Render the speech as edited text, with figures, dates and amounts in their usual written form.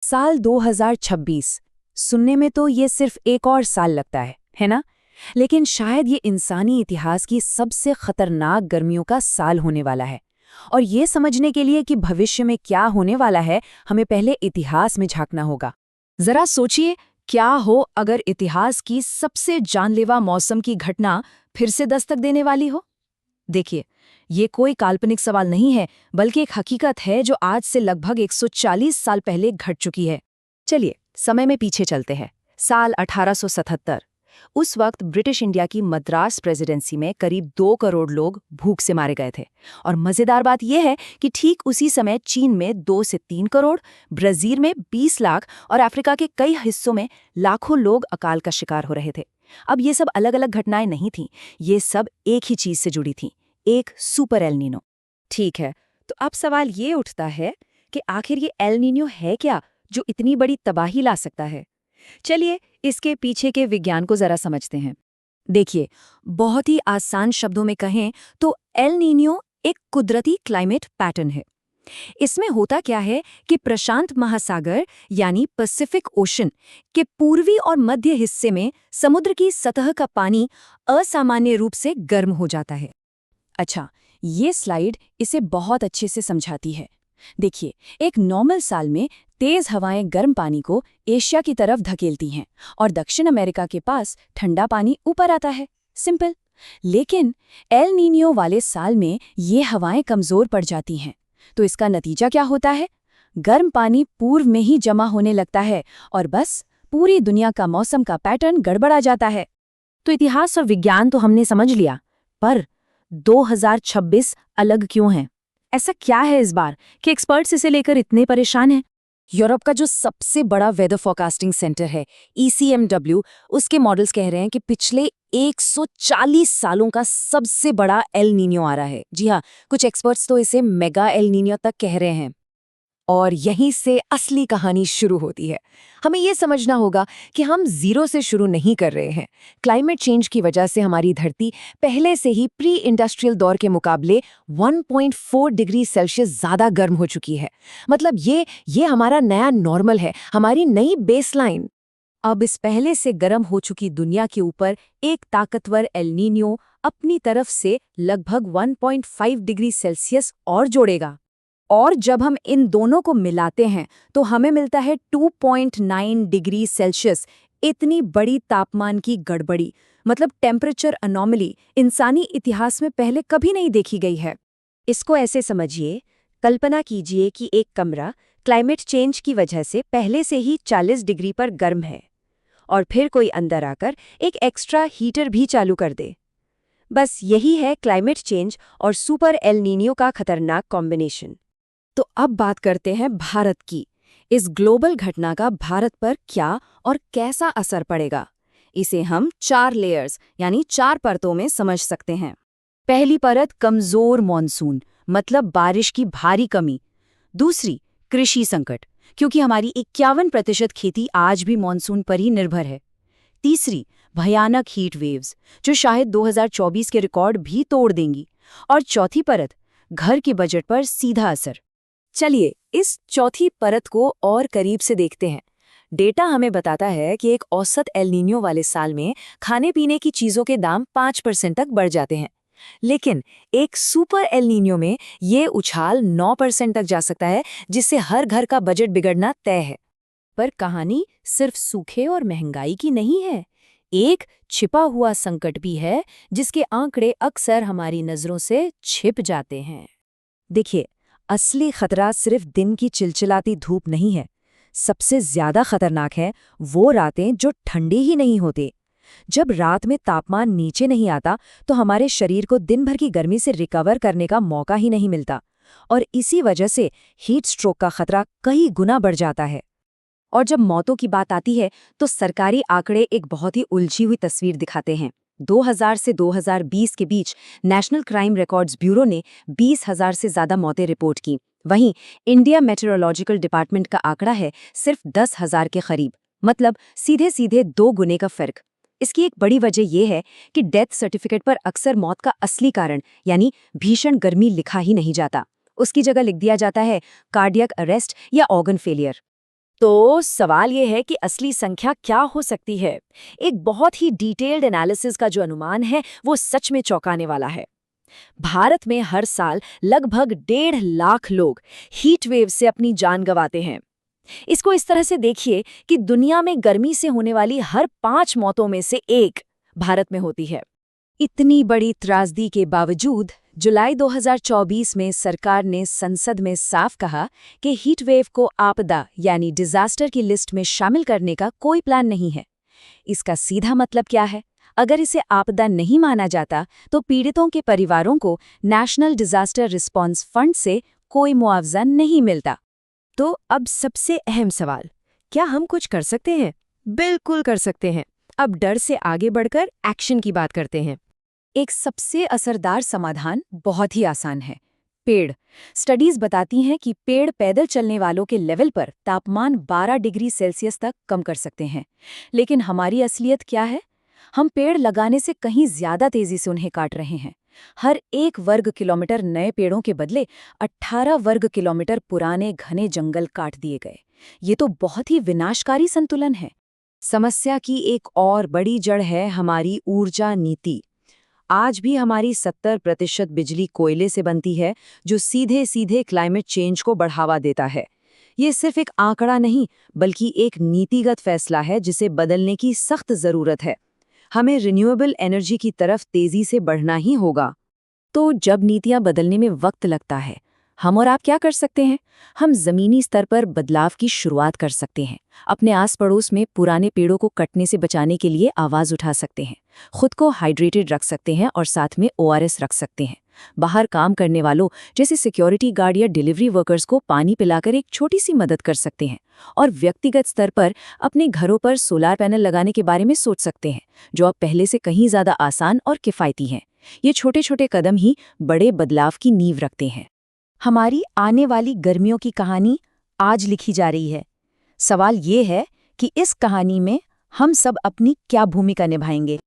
साल 2026 सुनने में तो ये सिर्फ एक और साल लगता है ना? लेकिन शायद ये इंसानी इतिहास की सबसे खतरनाक गर्मियों का साल होने वाला है। और ये समझने के लिए कि भविष्य में क्या होने वाला है, हमें पहले इतिहास में झांकना होगा। जरा सोचिए, क्या हो अगर इतिहास की सबसे जानलेवा मौसम की घटना फिर से दस्तक देने वाली हो? देखिए, ये कोई काल्पनिक सवाल नहीं है, बल्कि एक हकीकत है जो आज से लगभग 140 साल पहले घट चुकी है। चलिए, समय में पीछे चलते हैं। साल 1877। उस वक्त ब्रिटिश इंडिया की मद्रास प्रेसिडेंसी में करीब 2 करोड़ लोग भूख से मारे गए थे। और मजेदार बात यह है कि ठीक उसी समय चीन में 2 से 3 करोड़, ब्राजील में 20 लाख और अफ्रीका के कई हिस्सों में लाखों लोग अकाल का शिकार हो रहे थे। अब ये सब अलग अलग घटनाएं नहीं थीं, ये सब एक ही चीज से जुड़ी थीं, एक सुपर एल नीनो। ठीक है, तो अब सवाल ये उठता है कि आखिर ये एल नीनो है क्या जो इतनी बड़ी तबाही ला सकता है? चलिए, इसके पीछे के विज्ञान को जरा समझते हैं। देखिए, बहुत ही आसान शब्दों में कहें तो एल नीनो एक कुदरती क्लाइमेट पैटर्न है। इसमें होता क्या है कि प्रशांत महासागर यानी पैसिफिक ओशन के पूर्वी और मध्य हिस्से में समुद्र की सतह का पानी असामान्य रूप से गर्म हो जाता है। अच्छा, ये स्लाइड इसे बहुत अच्छे से समझाती है। देखिए, एक नॉर्मल साल में तेज हवाएं गर्म पानी को एशिया की तरफ धकेलती हैं और दक्षिण अमेरिका के पास ठंडा पानी ऊपर आता है। सिंपल। लेकिन एल नीनियो वाले साल में ये हवाएं कमजोर पड़ जाती हैं। तो इसका नतीजा क्या होता है? गर्म पानी पूर्व में ही जमा होने लगता है और बस पूरी दुनिया का मौसम का पैटर्न गड़बड़ा जाता है। तो इतिहास और विज्ञान तो हमने समझ लिया, पर 2026 अलग क्यों है? ऐसा क्या है इस बार कि एक्सपर्ट्स इसे लेकर इतने परेशान हैं? यूरोप का जो सबसे बड़ा वेदर फोरकास्टिंग सेंटर है, ECMW, उसके मॉडल्स कह रहे हैं कि पिछले 140 सालों का सबसे बड़ा एल नीनियो आ रहा है। जी हाँ, कुछ एक्सपर्ट्स तो इसे मेगा एल नीनियो तक कह रहे हैं। और यहीं से असली कहानी शुरू होती है। हमें ये समझना होगा कि हम जीरो से शुरू नहीं कर रहे हैं। क्लाइमेट चेंज की वजह से हमारी धरती पहले से ही प्री इंडस्ट्रियल दौर के मुकाबले 1.4 डिग्री सेल्सियस ज़्यादा गर्म हो चुकी है। मतलब ये हमारा नया नॉर्मल है, हमारी नई बेसलाइन। अब इस पहले से गर्म हो चुकी दुनिया के ऊपर एक ताकतवर एल नीनियो अपनी तरफ से लगभग 1.5 डिग्री सेल्सियस और जोड़ेगा। और जब हम इन दोनों को मिलाते हैं तो हमें मिलता है 2.9 डिग्री सेल्सियस। इतनी बड़ी तापमान की गड़बड़ी, मतलब टेम्परेचर अनोमली, इंसानी इतिहास में पहले कभी नहीं देखी गई है। इसको ऐसे समझिए, कल्पना कीजिए कि एक कमरा क्लाइमेट चेंज की वजह से पहले से ही 40 डिग्री पर गर्म है और फिर कोई अंदर आकर एक एक्स्ट्रा हीटर भी चालू कर दे। बस यही है क्लाइमेट चेंज और सुपर एल नीनियो का खतरनाक कॉम्बिनेशन। तो अब बात करते हैं भारत की। इस ग्लोबल घटना का भारत पर क्या और कैसा असर पड़ेगा, इसे हम 4 लेयर्स यानी 4 परतों में समझ सकते हैं। पहली परत कमजोर मॉनसून, मतलब बारिश की भारी कमी। दूसरी, कृषि संकट, क्योंकि हमारी 51% खेती आज भी मॉनसून पर ही निर्भर है। तीसरी, भयानक हीट वेव्स, जो शायद 2024 के रिकॉर्ड भी तोड़ देंगी। और चौथी परत, घर के बजट पर सीधा असर। चलिए, इस चौथी परत को और करीब से देखते हैं। डेटा हमें बताता है कि एक औसत एल नीनियो वाले साल में खाने पीने की चीज़ों के दाम 5% तक बढ़ जाते हैं। लेकिन एक सुपर एल नीनियो में ये उछाल 9% तक जा सकता है, जिससे हर घर का बजट बिगड़ना तय है। पर कहानी सिर्फ सूखे और महंगाई की नहीं है। एक छिपा हुआ संकट भी है, जिसके आंकड़े अक्सर हमारी नज़रों से छिप जाते हैं। देखिए, असली खतरा सिर्फ दिन की चिलचिलाती धूप नहीं है। सबसे ज्यादा खतरनाक है वो रातें जो ठंडी ही नहीं होती। जब रात में तापमान नीचे नहीं आता तो हमारे शरीर को दिन भर की गर्मी से रिकवर करने का मौका ही नहीं मिलता, और इसी वजह से हीट स्ट्रोक का खतरा कई गुना बढ़ जाता है। और जब मौतों की बात आती है तो सरकारी आंकड़े एक बहुत ही उलझी हुई तस्वीर दिखाते हैं। 2000 से 2020 के बीच नेशनल क्राइम रिकॉर्ड्स ब्यूरो ने 20,000 से ज्यादा मौतें रिपोर्ट की। वहीं इंडिया मेट्रोलॉजिकल डिपार्टमेंट का आंकड़ा है सिर्फ 10,000 के करीब, मतलब सीधे सीधे 2 गुने का फर्क। इसकी एक बड़ी वजह यह है कि डेथ सर्टिफिकेट पर अक्सर मौत का असली कारण यानी भीषण गर्मी लिखा ही नहीं जाता। उसकी जगह लिख दिया जाता है कार्डियक अरेस्ट या ऑर्गन फेलियर। तो सवाल ये है कि असली संख्या क्या हो सकती है। एक बहुत ही डिटेल्ड एनालिसिस का जो अनुमान है वो सच में चौंकाने वाला है। भारत में हर साल लगभग 1.5 लाख लोग हीट वेव से अपनी जान गंवाते हैं। इसको इस तरह से देखिए कि दुनिया में गर्मी से होने वाली हर 5 मौतों में से एक भारत में होती है। इतनी बड़ी त्रासदी के बावजूद जुलाई 2024 में सरकार ने संसद में साफ कहा कि हीट वेव को आपदा यानी डिजास्टर की लिस्ट में शामिल करने का कोई प्लान नहीं है। इसका सीधा मतलब क्या है? अगर इसे आपदा नहीं माना जाता तो पीड़ितों के परिवारों को नेशनल डिजास्टर रिस्पांस फंड से कोई मुआवजा नहीं मिलता। तो अब सबसे अहम सवाल, क्या हम कुछ कर सकते हैं? बिल्कुल कर सकते हैं। अब डर से आगे बढ़कर एक्शन की बात करते हैं। एक सबसे असरदार समाधान बहुत ही आसान है, पेड़। स्टडीज बताती हैं कि पेड़ पैदल चलने वालों के लेवल पर तापमान 12 डिग्री सेल्सियस तक कम कर सकते हैं। लेकिन हमारी असलियत क्या है? हम पेड़ लगाने से कहीं ज्यादा तेजी से उन्हें काट रहे हैं। हर 1 वर्ग किलोमीटर नए पेड़ों के बदले 18 वर्ग किलोमीटर पुराने घने जंगल काट दिए गए। ये तो बहुत ही विनाशकारी संतुलन है। समस्या की एक और बड़ी जड़ है हमारी ऊर्जा नीति। आज भी हमारी 70% बिजली कोयले से बनती है, जो सीधे सीधे क्लाइमेट चेंज को बढ़ावा देता है। ये सिर्फ एक आंकड़ा नहीं, बल्कि एक नीतिगत फैसला है जिसे बदलने की सख्त जरूरत है। हमें रिन्यूएबल एनर्जी की तरफ तेजी से बढ़ना ही होगा। तो जब नीतियां बदलने में वक्त लगता है, हम और आप क्या कर सकते हैं? हम जमीनी स्तर पर बदलाव की शुरुआत कर सकते हैं। अपने आस पड़ोस में पुराने पेड़ों को कटने से बचाने के लिए आवाज उठा सकते हैं। खुद को हाइड्रेटेड रख सकते हैं और साथ में ORS रख सकते हैं। बाहर काम करने वालों जैसे सिक्योरिटी गार्ड या डिलीवरी वर्कर्स को पानी पिलाकर एक छोटी सी मदद कर सकते हैं। और व्यक्तिगत स्तर पर अपने घरों पर सोलार पैनल लगाने के बारे में सोच सकते हैं, जो अब पहले से कहीं ज्यादा आसान और किफ़ायती हैं। ये छोटे छोटे कदम ही बड़े बदलाव की नींव रखते हैं। हमारी आने वाली गर्मियों की कहानी आज लिखी जा रही है। सवाल ये है कि इस कहानी में हम सब अपनी क्या भूमिका निभाएंगे।